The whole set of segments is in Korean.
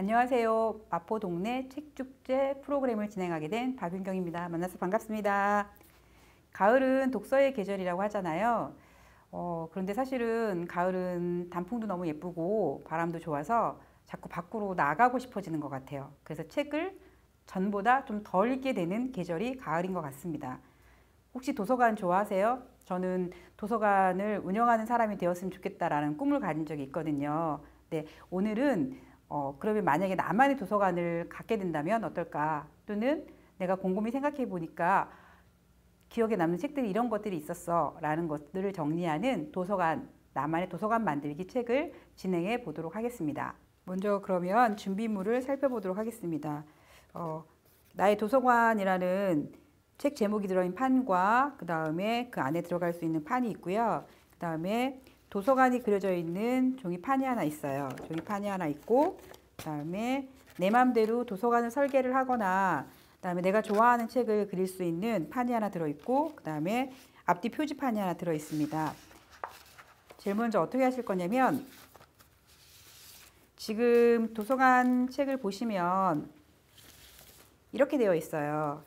안녕하세요. 마포 동네 책축제 프로그램을 진행하게 된 박윤경입니다. 만나서 반갑습니다. 가을은 독서의 계절이라고 하잖아요. 그런데 사실은 가을은 단풍도 너무 예쁘고 바람도 좋아서 자꾸 밖으로 나가고 싶어지는 것 같아요. 그래서 책을 전보다 좀 덜 읽게 되는 계절이 가을인 것 같습니다. 혹시 도서관 좋아하세요? 저는 도서관을 운영하는 사람이 되었으면 좋겠다라는 꿈을 가진 적이 있거든요. 네, 오늘은 그러면 만약에 나만의 도서관을 갖게 된다면 어떨까? 또는 내가 곰곰이 생각해 보니까 기억에 남는 책들이 이런 것들이 있었어 라는 것들을 정리하는 도서관, 나만의 도서관 만들기 책을 진행해 보도록 하겠습니다. 먼저 그러면 준비물을 살펴보도록 하겠습니다. 나의 도서관이라는 책 제목이 들어있는 판과 그 다음에 그 안에 들어갈 수 있는 판이 있고요. 그 다음에 도서관이 그려져 있는 종이판이 하나 있어요. 종이판이 하나 있고 그 다음에 내 맘대로 도서관을 설계를 하거나 그 다음에 내가 좋아하는 책을 그릴 수 있는 판이 하나 들어있고 그 다음에 앞뒤 표지판이 하나 들어있습니다. 제일 먼저 어떻게 하실 거냐면 지금 도서관 책을 보시면 이렇게 되어 있어요.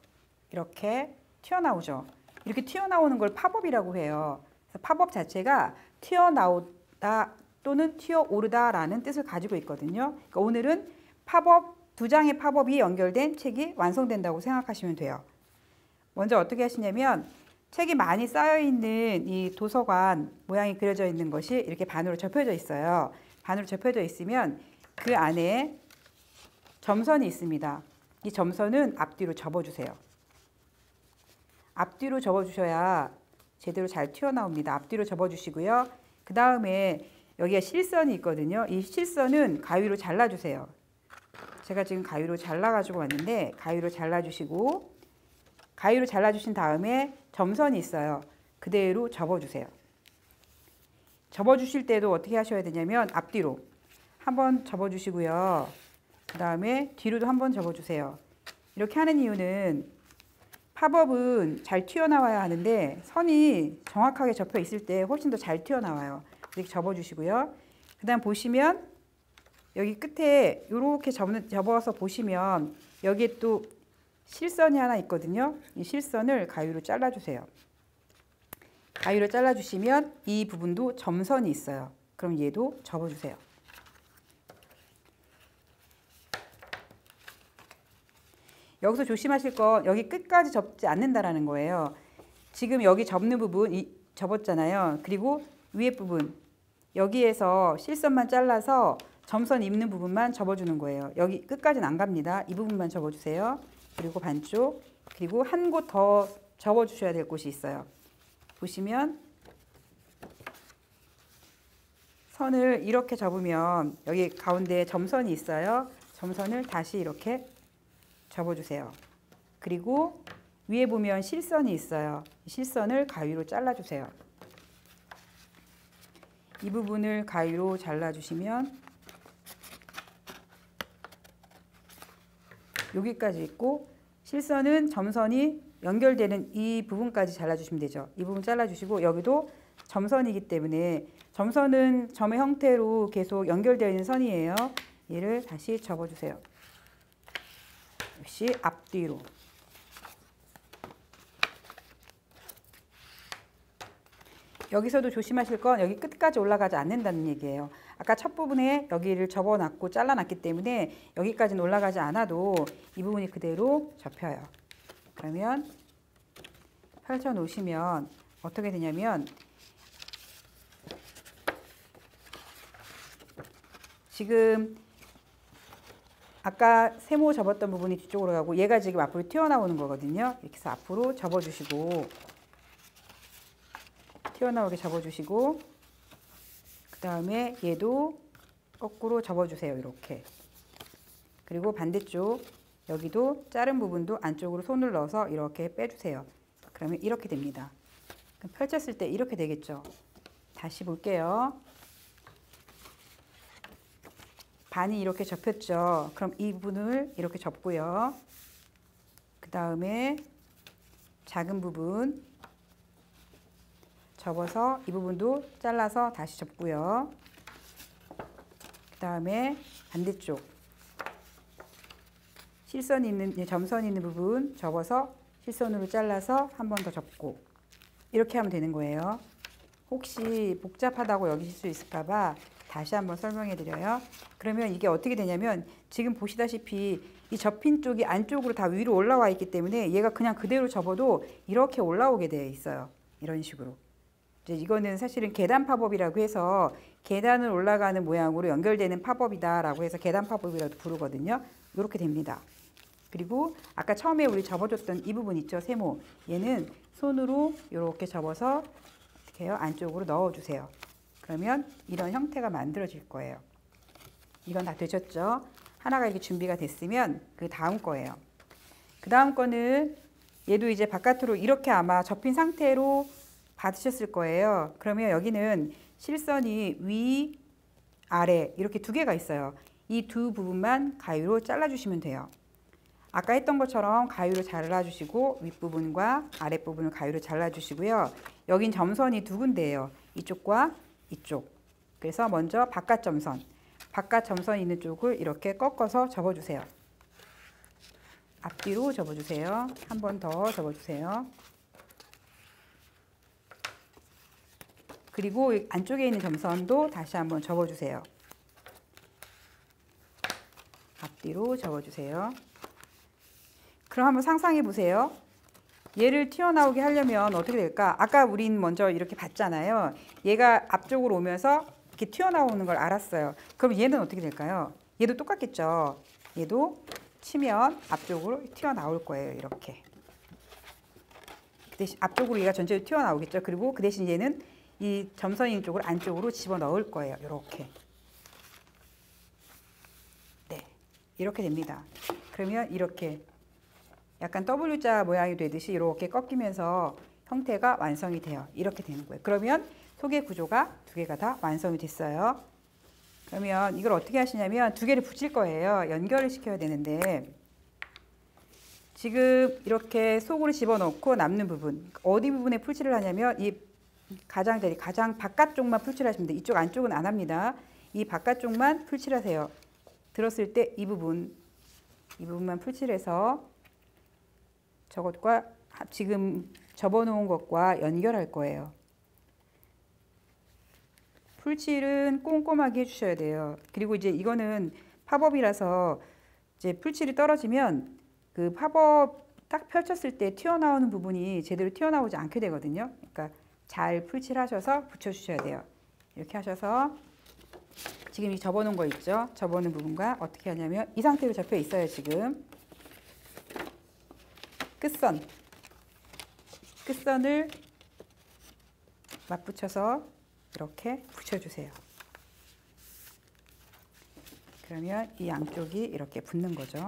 이렇게 튀어나오죠. 이렇게 튀어나오는 걸 팝업이라고 해요. 그래서 팝업 자체가 튀어나오다 또는 튀어오르다 라는 뜻을 가지고 있거든요. 그러니까 오늘은 팝업, 두 장의 팝업이 연결된 책이 완성된다고 생각하시면 돼요. 먼저 어떻게 하시냐면 책이 많이 쌓여있는 이 도서관 모양이 그려져 있는 것이 이렇게 반으로 접혀져 있어요. 반으로 접혀져 있으면 그 안에 점선이 있습니다. 이 점선은 앞뒤로 접어주세요. 앞뒤로 접어주셔야 제대로 잘 튀어나옵니다. 앞뒤로 접어주시고요. 그 다음에 여기가 실선이 있거든요. 이 실선은 가위로 잘라주세요. 제가 지금 가위로 잘라가지고 왔는데 가위로 잘라주시고 가위로 잘라주신 다음에 점선이 있어요. 그대로 접어주세요. 접어주실 때도 어떻게 하셔야 되냐면 앞뒤로 한번 접어주시고요. 그 다음에 뒤로도 한번 접어주세요. 이렇게 하는 이유는 팝업은 잘 튀어나와야 하는데 선이 정확하게 접혀 있을 때 훨씬 더 잘 튀어나와요. 이렇게 접어주시고요. 그 다음 보시면 여기 끝에 이렇게 접어서 보시면 여기에 또 실선이 하나 있거든요. 이 실선을 가위로 잘라주세요. 가위로 잘라주시면 이 부분도 점선이 있어요. 그럼 얘도 접어주세요. 여기서 조심하실 건 여기 끝까지 접지 않는다라는 거예요. 지금 여기 접는 부분 접었잖아요. 그리고 위에 부분 여기에서 실선만 잘라서 점선 입는 부분만 접어주는 거예요. 여기 끝까지는 안 갑니다. 이 부분만 접어주세요. 그리고 반쪽 그리고 한 곳 더 접어주셔야 될 곳이 있어요. 보시면 선을 이렇게 접으면 여기 가운데 점선이 있어요. 점선을 다시 이렇게 접어주세요. 그리고 위에 보면 실선이 있어요. 실선을 가위로 잘라주세요. 이 부분을 가위로 잘라주시면 여기까지 있고 실선은 점선이 연결되는 이 부분까지 잘라주시면 되죠. 이 부분 잘라주시고 여기도 점선이기 때문에 점선은 점의 형태로 계속 연결되어 있는 선이에요. 얘를 다시 접어주세요. 역시 앞뒤로. 여기서도 조심하실 건 여기 끝까지 올라가지 않는다는 얘기예요. 아까 첫 부분에 여기를 접어놨고 잘라놨기 때문에 여기까지는 올라가지 않아도 이 부분이 그대로 접혀요. 그러면 펼쳐 놓으시면 어떻게 되냐면 지금 아까 세모 접었던 부분이 뒤쪽으로 가고 얘가 지금 앞으로 튀어나오는 거거든요. 이렇게 해서 앞으로 접어주시고 튀어나오게 접어주시고 그 다음에 얘도 거꾸로 접어주세요. 이렇게. 그리고 반대쪽 여기도 자른 부분도 안쪽으로 손을 넣어서 이렇게 빼주세요. 그러면 이렇게 됩니다. 그럼 펼쳤을 때 이렇게 되겠죠. 다시 볼게요. 반이 이렇게 접혔죠. 그럼 이 부분을 이렇게 접고요. 그 다음에 작은 부분 접어서 이 부분도 잘라서 다시 접고요. 그 다음에 반대쪽 실선이 있는 점선이 있는 부분 접어서 실선으로 잘라서 한 번 더 접고 이렇게 하면 되는 거예요. 혹시 복잡하다고 여기실 수 있을까봐 다시 한번 설명해 드려요. 그러면 이게 어떻게 되냐면 지금 보시다시피 이 접힌 쪽이 안쪽으로 다 위로 올라와 있기 때문에 얘가 그냥 그대로 접어도 이렇게 올라오게 되어 있어요. 이런 식으로. 이제 이거는 사실은 계단 파법이라고 해서 계단을 올라가는 모양으로 연결되는 파법이다라고 해서 계단 파법이라고 부르거든요. 이렇게 됩니다. 그리고 아까 처음에 우리 접어줬던 이 부분 있죠, 세모. 얘는 손으로 이렇게 접어서 어떻게 해요? 안쪽으로 넣어주세요. 그러면 이런 형태가 만들어질 거예요. 이건 다 되셨죠? 하나가 이렇게 준비가 됐으면 그 다음 거예요. 그 다음 거는 얘도 이제 바깥으로 이렇게 아마 접힌 상태로 받으셨을 거예요. 그러면 여기는 실선이 위, 아래 이렇게 두 개가 있어요. 이 두 부분만 가위로 잘라주시면 돼요. 아까 했던 것처럼 가위로 잘라주시고 윗부분과 아랫부분을 가위로 잘라주시고요. 여긴 점선이 두 군데예요. 이쪽과 이쪽. 그래서 먼저 바깥 점선. 바깥 점선이 있는 쪽을 이렇게 꺾어서 접어주세요. 앞뒤로 접어주세요. 한 번 더 접어주세요. 그리고 안쪽에 있는 점선도 다시 한번 접어주세요. 앞뒤로 접어주세요. 그럼 한번 상상해 보세요. 얘를 튀어나오게 하려면 어떻게 될까? 아까 우린 먼저 이렇게 봤잖아요. 얘가 앞쪽으로 오면서 이렇게 튀어나오는 걸 알았어요. 그럼 얘는 어떻게 될까요? 얘도 똑같겠죠. 얘도 치면 앞쪽으로 튀어나올 거예요. 이렇게. 그 대신 앞쪽으로 얘가 전체로 튀어나오겠죠. 그리고 그 대신 얘는 이 점선 있는 쪽을 안쪽으로 집어넣을 거예요. 이렇게. 네. 이렇게 됩니다. 그러면 이렇게 약간 W자 모양이 되듯이 이렇게 꺾이면서 형태가 완성이 돼요. 이렇게 되는 거예요. 그러면 속의 구조가 두 개가 다 완성이 됐어요. 그러면 이걸 어떻게 하시냐면 두 개를 붙일 거예요. 연결을 시켜야 되는데 지금 이렇게 속으로 집어넣고 남는 부분 어디 부분에 풀칠을 하냐면 이 가장자리 가장 바깥쪽만 풀칠하시면 돼요. 이쪽 안쪽은 안 합니다. 이 바깥쪽만 풀칠하세요. 들었을 때 이 부분만 풀칠해서 저것과 지금 접어놓은 것과 연결할 거예요. 풀칠은 꼼꼼하게 해주셔야 돼요. 그리고 이제 이거는 팝업이라서 이제 풀칠이 떨어지면 그 팝업 딱 펼쳤을 때 튀어나오는 부분이 제대로 튀어나오지 않게 되거든요. 그러니까 잘 풀칠하셔서 붙여주셔야 돼요. 이렇게 하셔서 지금 이 접어놓은 거 있죠? 접어놓은 부분과 어떻게 하냐면 이 상태로 접혀 있어요. 지금 끝선을 맞붙여서 이렇게 붙여주세요. 그러면 이 양쪽이 이렇게 붙는 거죠.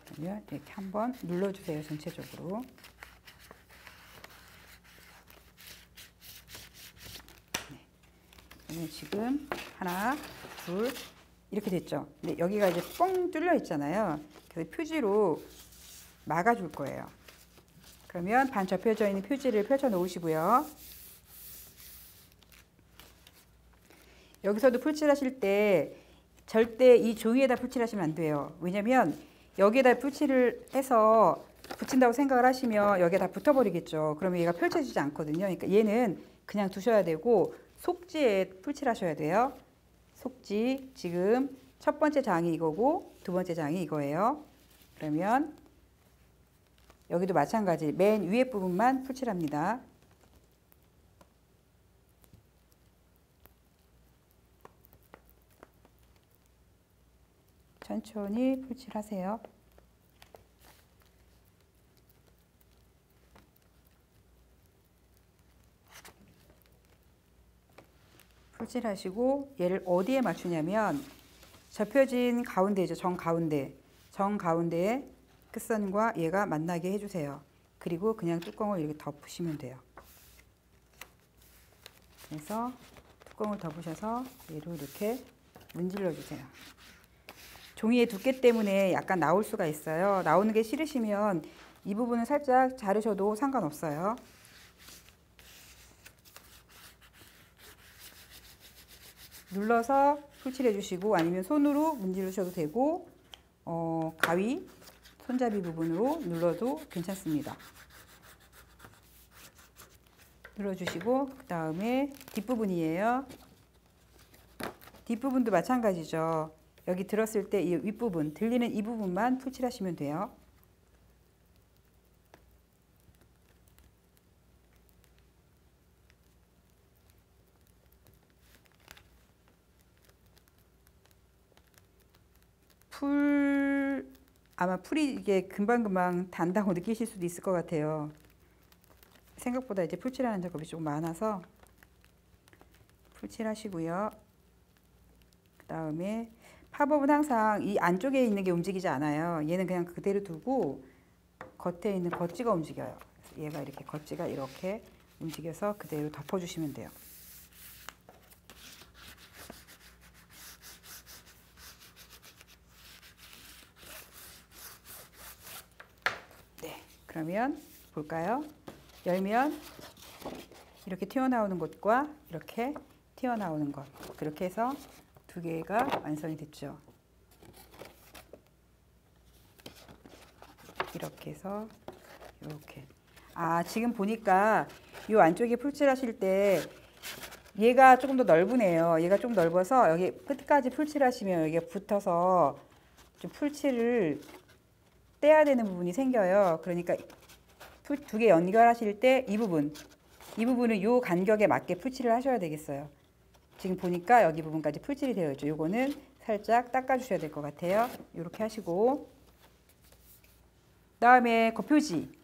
그러면 이렇게 한번 눌러주세요. 전체적으로. 네. 그러면 지금 하나, 둘 이렇게 됐죠. 근데 여기가 이제 뻥 뚫려 있잖아요. 그래서 표지로 막아줄 거예요. 그러면 반 접혀져 있는 표지를 펼쳐 놓으시고요. 여기서도 풀칠하실 때 절대 이 종이에다 풀칠하시면 안 돼요. 왜냐면 여기에다 풀칠을 해서 붙인다고 생각을 하시면 여기에 다 붙어버리겠죠. 그러면 얘가 펼쳐지지 않거든요. 그러니까 얘는 그냥 두셔야 되고 속지에 풀칠하셔야 돼요. 속지 지금 첫 번째 장이 이거고 두 번째 장이 이거예요. 그러면 여기도 마찬가지 맨 위에 부분만 풀칠합니다. 천천히 풀칠하세요. 풀칠하시고 얘를 어디에 맞추냐면 접혀진 가운데죠. 정가운데에 끝선과 얘가 만나게 해주세요. 그리고 그냥 뚜껑을 이렇게 덮으시면 돼요. 그래서 뚜껑을 덮으셔서 얘를 이렇게 문질러 주세요. 종이의 두께 때문에 약간 나올 수가 있어요. 나오는 게 싫으시면 이 부분을 살짝 자르셔도 상관없어요. 눌러서 풀칠해 주시고 아니면 손으로 문지르셔도 되고 가위, 손잡이 부분으로 눌러도 괜찮습니다. 눌러주시고 그 다음에 뒷부분이에요. 뒷부분도 마찬가지죠. 여기 들었을 때 이 윗부분, 들리는 이 부분만 풀칠하시면 돼요. 아마 풀이 이게 금방금방 단다고 느끼실 수도 있을 것 같아요. 생각보다 이제 풀칠하는 작업이 조금 많아서 풀칠하시고요. 그 다음에 팝업은 항상 이 안쪽에 있는 게 움직이지 않아요. 얘는 그냥 그대로 두고 겉에 있는 겉지가 움직여요. 그래서 얘가 이렇게 겉지가 이렇게 움직여서 그대로 덮어주시면 돼요. 그러면 볼까요? 열면 이렇게 튀어나오는 것과 이렇게 튀어나오는 것, 그렇게 해서 두 개가 완성이 됐죠. 이렇게 해서 이렇게. 지금 보니까 이 안쪽에 풀칠 하실 때 얘가 조금 더 넓으네요. 얘가 좀 넓어서 여기 끝까지 풀칠 하시면 여기가 붙어서 좀 풀칠을 떼야 되는 부분이 생겨요. 그러니까 두 개 연결하실 때 이 부분은 이 간격에 맞게 풀칠을 하셔야 되겠어요. 지금 보니까 여기 부분까지 풀칠이 되어 있죠. 요거는 살짝 닦아 주셔야 될 것 같아요. 이렇게 하시고 그다음에 겉표지.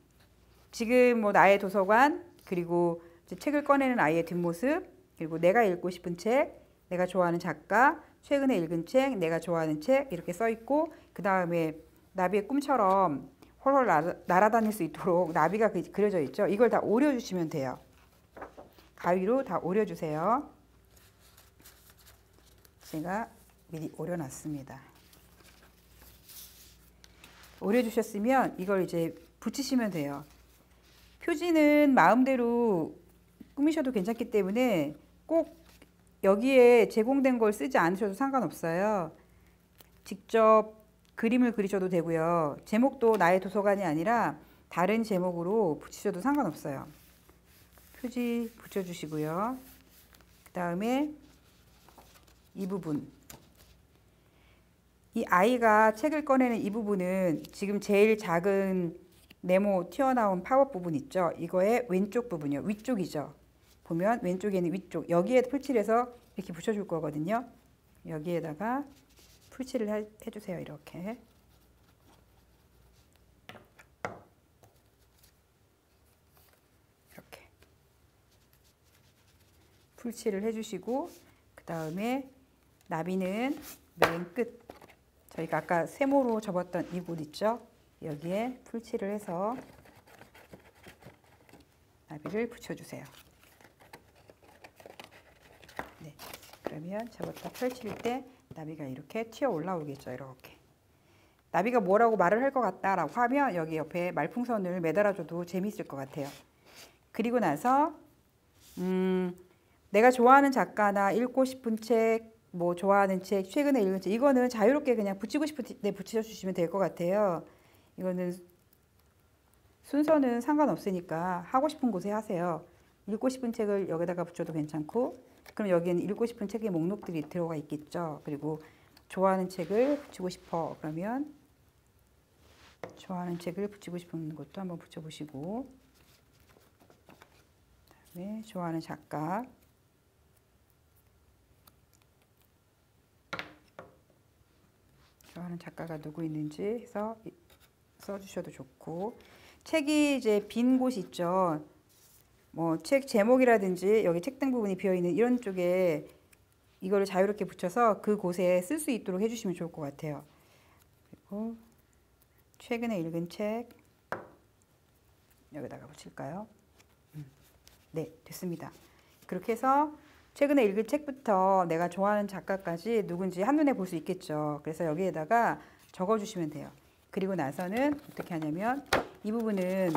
지금 뭐 나의 도서관, 그리고 이제 책을 꺼내는 아이의 뒷모습, 그리고 내가 읽고 싶은 책, 내가 좋아하는 작가, 최근에 읽은 책, 내가 좋아하는 책 이렇게 써 있고, 그 다음에 나비의 꿈처럼 홀홀 날아다닐 수 있도록 나비가 그려져 있죠. 이걸 다 오려주시면 돼요. 가위로 다 오려주세요. 제가 미리 오려놨습니다. 오려주셨으면 이걸 이제 붙이시면 돼요. 표지는 마음대로 꾸미셔도 괜찮기 때문에 꼭 여기에 제공된 걸 쓰지 않으셔도 상관없어요. 직접 그림을 그리셔도 되고요. 제목도 나의 도서관이 아니라 다른 제목으로 붙이셔도 상관없어요. 표지 붙여주시고요. 그 다음에 이 부분. 이 아이가 책을 꺼내는 이 부분은 지금 제일 작은 네모 튀어나온 팝업 부분 있죠. 이거의 왼쪽 부분이요. 위쪽이죠. 보면 왼쪽에는 위쪽. 여기에 풀칠해서 이렇게 붙여줄 거거든요. 여기에다가 풀칠을 해주세요. 이렇게. 이렇게. 풀칠을 해주시고 그 다음에 나비는 맨 끝. 저희가 아까 세모로 접었던 이 곳 있죠? 여기에 풀칠을 해서 나비를 붙여주세요. 네. 그러면 저것도 펼칠 때 나비가 이렇게 튀어 올라오겠죠. 이렇게. 나비가 뭐라고 말을 할 것 같다라고 하면 여기 옆에 말풍선을 매달아줘도 재미있을 것 같아요. 그리고 나서 내가 좋아하는 작가나 읽고 싶은 책, 뭐 좋아하는 책, 최근에 읽은 책, 이거는 자유롭게 그냥 붙이고 싶은 데 붙여주시면 될 것 같아요. 이거는 순서는 상관없으니까 하고 싶은 곳에 하세요. 읽고 싶은 책을 여기다가 붙여도 괜찮고, 그럼 여기는 읽고 싶은 책의 목록들이 들어가 있겠죠. 그리고 좋아하는 책을 붙이고 싶어. 그러면 좋아하는 책을 붙이고 싶은 것도 한번 붙여보시고, 그다음에 좋아하는 작가, 좋아하는 작가가 누구 있는지 해서 써주셔도 좋고, 책이 이제 빈 곳이 있죠. 뭐 책 제목이라든지 여기 책등 부분이 비어있는 이런 쪽에 이거를 자유롭게 붙여서 그 곳에 쓸 수 있도록 해주시면 좋을 것 같아요. 그리고 최근에 읽은 책 여기다가 붙일까요? 네, 됐습니다. 그렇게 해서 최근에 읽은 책부터 내가 좋아하는 작가까지 누군지 한눈에 볼 수 있겠죠. 그래서 여기에다가 적어주시면 돼요. 그리고 나서는 어떻게 하냐면 이 부분은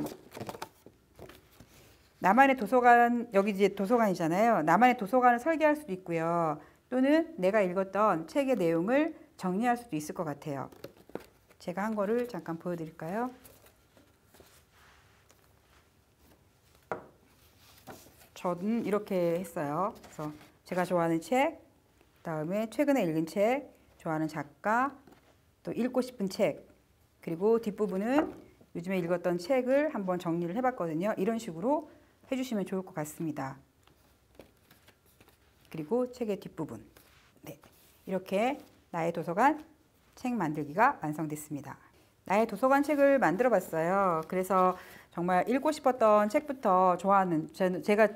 나만의 도서관, 여기 이제 도서관이잖아요. 나만의 도서관을 설계할 수도 있고요. 또는 내가 읽었던 책의 내용을 정리할 수도 있을 것 같아요. 제가 한 거를 잠깐 보여드릴까요? 저는 이렇게 했어요. 그래서 제가 좋아하는 책, 그다음에 최근에 읽은 책, 좋아하는 작가, 또 읽고 싶은 책, 그리고 뒷부분은 요즘에 읽었던 책을 한번 정리를 해봤거든요. 이런 식으로 해주시면 좋을 것 같습니다. 그리고 책의 뒷부분. 네, 이렇게 나의 도서관 책 만들기가 완성됐습니다. 나의 도서관 책을 만들어 봤어요. 그래서 정말 읽고 싶었던 책부터 제가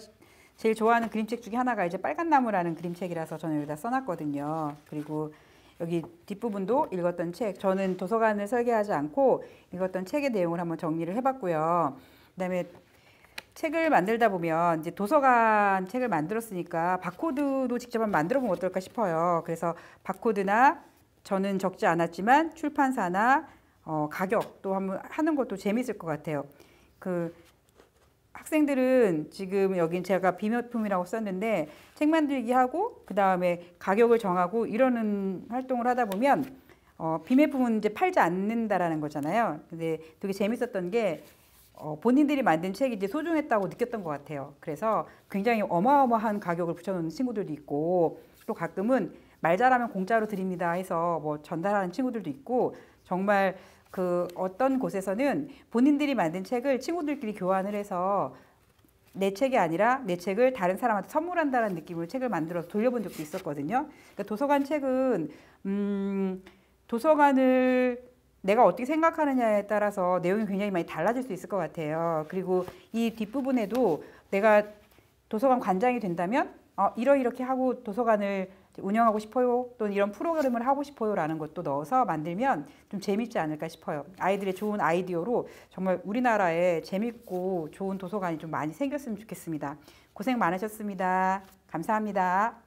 제일 좋아하는 그림책 중에 하나가 이제 빨간 나무라는 그림책이라서 저는 여기다 써놨거든요. 그리고 여기 뒷부분도 읽었던 책, 저는 도서관을 설계하지 않고 읽었던 책의 내용을 한번 정리를 해봤고요. 그다음에 책을 만들다 보면 이제 도서관 책을 만들었으니까 바코드도 직접 한번 만들어 보면 어떨까 싶어요. 그래서 바코드나 저는 적지 않았지만 출판사나 가격도 한번 하는 것도 재밌을 것 같아요. 그 학생들은 지금 여긴 제가 비매품이라고 썼는데 책 만들기 하고 그 다음에 가격을 정하고 이러는 활동을 하다 보면 비매품은 이제 팔지 않는다라는 거잖아요. 근데 되게 재밌었던 게 본인들이 만든 책이 이제 소중했다고 느꼈던 것 같아요. 그래서 굉장히 어마어마한 가격을 붙여놓는 친구들도 있고 또 가끔은 말 잘하면 공짜로 드립니다 해서 뭐 전달하는 친구들도 있고 정말 그 어떤 곳에서는 본인들이 만든 책을 친구들끼리 교환을 해서 내 책이 아니라 내 책을 다른 사람한테 선물한다는 느낌으로 책을 만들어서 돌려본 적도 있었거든요. 그러니까 도서관 책은 도서관을 내가 어떻게 생각하느냐에 따라서 내용이 굉장히 많이 달라질 수 있을 것 같아요. 그리고 이 뒷부분에도 내가 도서관 관장이 된다면 이렇게 하고 도서관을 운영하고 싶어요. 또는 이런 프로그램을 하고 싶어요. 라는 것도 넣어서 만들면 좀 재밌지 않을까 싶어요. 아이들의 좋은 아이디어로 정말 우리나라에 재밌고 좋은 도서관이 좀 많이 생겼으면 좋겠습니다. 고생 많으셨습니다. 감사합니다.